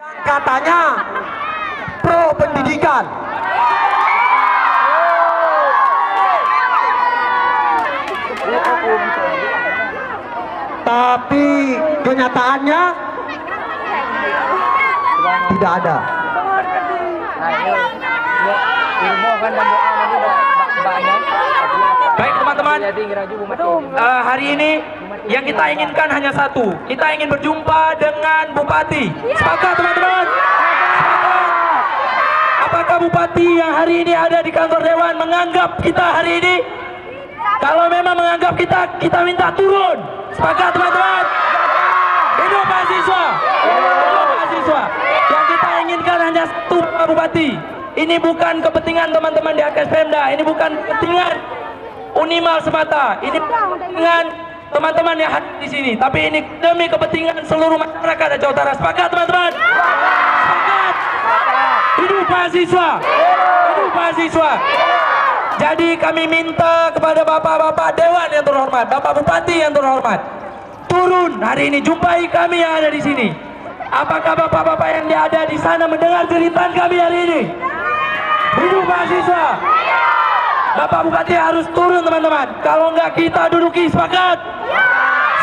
Katanya pro pendidikan. Tapi kenyataannya tidak ada. Baik teman-teman, hari ini yang kita inginkan hanya satu. Kita ingin berjumpa dengan Bupati. Sepakat teman-teman? Sepakat? Apakah Bupati yang hari ini ada di kantor Dewan menganggap kita hari ini? Kalau memang menganggap kita minta turun. Sepakat teman-teman? Hidup mahasiswa! Hidup mahasiswa! Yang kita inginkan hanya satu, Pak Bupati. Ini bukan kepentingan teman-teman di AKS Pemda. Ini bukan kepentingan Unimal semata. Ini kepentingan teman-teman yang hadir di sini. Tapi ini demi kepentingan seluruh masyarakat Jawa Utara. Sepakat teman-teman? Sepakat! Hidup mahasiswa! Hidup mahasiswa! Jadi kami minta kepada bapak-bapak Dewan yang terhormat, Bapak Bupati yang terhormat, turun hari ini, jumpai kami yang ada di sini. Apakah bapak-bapak yang ada di sana mendengar jeritan kami hari ini? Hidup mahasiswa! Bapak Bupati harus turun teman-teman. Kalau enggak kita duduki. Sepakat?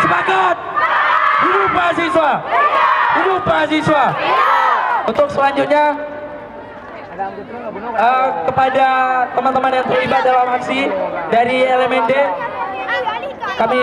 Sepakat? Hidup mahasiswa! Hidup mahasiswa! Untuk selanjutnya kepada teman-teman yang terlibat dalam aksi dari LMND, kami